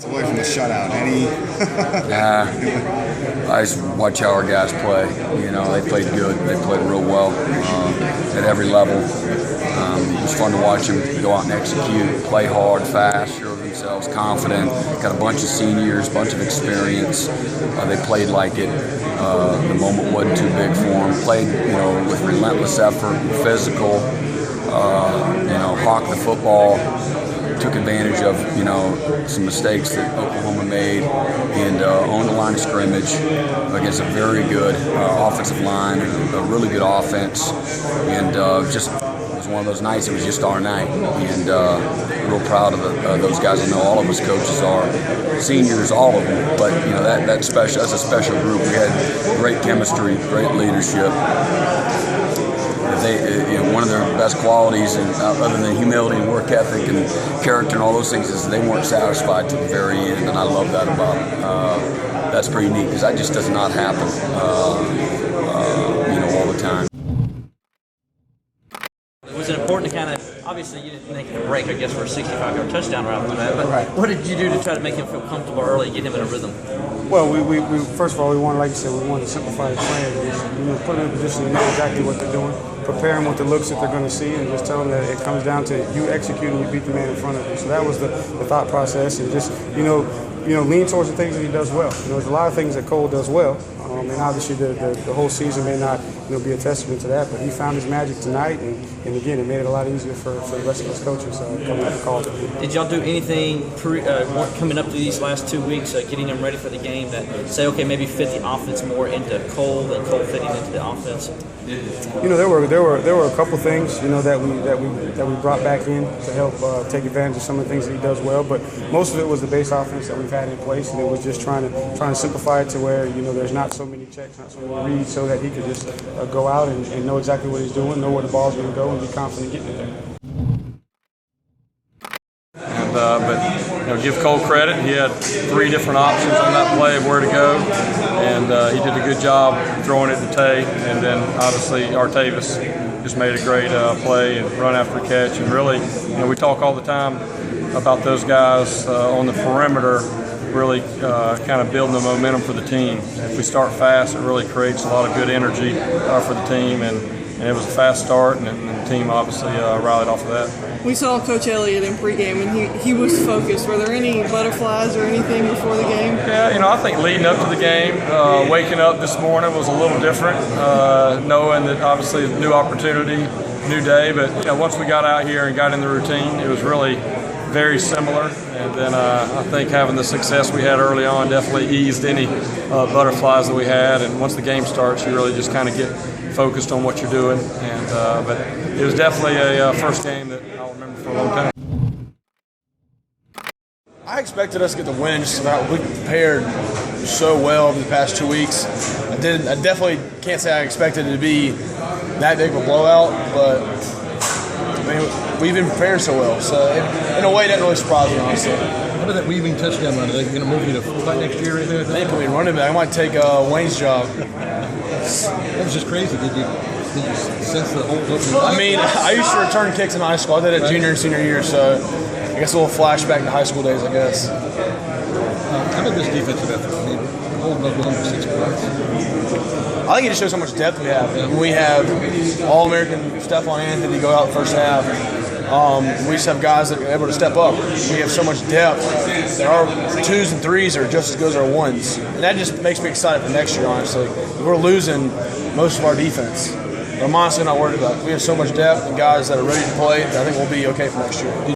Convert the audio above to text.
Away from the shutout, any? I just watch how our guys play. You know, they played good. They played real well at every level. It was fun to watch them go out and execute, play hard, fast, show themselves confident. Got a bunch of seniors, bunch of experience. They played like it. The moment wasn't too big for them. Played, with relentless effort, physical. Hawked the football. Took advantage of, some mistakes that Oklahoma made and on the line of scrimmage against a very good offensive line and a really good offense. And just it was one of those nights. It was just our night, and real proud of those guys. I know all of us coaches are, seniors, all of them. But that's a special group. We had great chemistry, great leadership. One of their best qualities, and other than humility and work ethic and character and all those things, is they weren't satisfied to the very end, and I love that about them. That's pretty neat because that just does not happen, all the time. Was it important to kind of, obviously you didn't make it a break, I guess, for a 65-yard touchdown route on that, but right. What did you do to try to make him feel comfortable early, get him in a rhythm? Well, we first of all, we wanted, like you said, we wanted to simplify the plan. Just, put them in a position to know exactly what they're doing, prepare them with the looks that they're going to see, and just tell them that it comes down to you execute and you beat the man in front of you. So that was the thought process, and just, lean towards the things that he does well. There's a lot of things that Cole does well, and obviously the whole season may not be a testament to that, but he found his magic tonight, and again, it made it a lot easier for the rest of his coaches coming up to call. Did y'all do anything coming up to these last 2 weeks, getting them ready for the game, that say, okay, maybe fit the offense more into Cole and Cole fitting into the offense? There were a couple things that we brought back in to help take advantage of some of the things that he does well, but most of it was the base offense that we've had in place, and it was just trying to simplify it to where there's not so many checks, not so many reads, so that he could just go out and know exactly what he's doing, know where the ball's going to go, and be confident getting it there. But give Cole credit. He had 3 different options on that play of where to go, and he did a good job throwing it to Tay. And then obviously Artavis just made a great play and run after catch. And really, we talk all the time about those guys on the perimeter, really kind of building the momentum for the team. If we start fast, it really creates a lot of good energy for the team. And it was a fast start, and the team obviously rallied off of that. We saw Coach Elliott in pregame, and he was focused. Were there any butterflies or anything before the game? Yeah, I think leading up to the game, waking up this morning was a little different, knowing that obviously a new opportunity, new day. But once we got out here and got in the routine, it was really very similar. And then I think having the success we had early on definitely eased any butterflies that we had. And once the game starts, you really just kind of get focused on what you're doing. And but it was definitely a first game that I'll remember for a long time. I expected us to get the win just about. We prepared so well over the past 2 weeks. I definitely can't say I expected it to be that big of a blowout, but we've been preparing so well. So in a way, that really surprised me, honestly. What did that weaving touchdown run? Are they going to move you to fullback next year or anything like that? They put me running back. I might take Wayne's job. That was just crazy. Did you sense the whole? I used to return kicks in high school. I did it junior and senior year, so I guess a little flashback to high school days, I guess. How about this defensive effort? Holding Oklahoma to 6 points. I think it just shows how much depth we have. Yeah. We have All-American Stephon Anthony go out first half. We just have guys that are able to step up. We have so much depth that our 2s and 3s are just as good as our 1s. And that just makes me excited for next year, honestly. We're losing most of our defense. But I'm honestly not worried about it. We have so much depth and guys that are ready to play that I think we'll be okay for next year.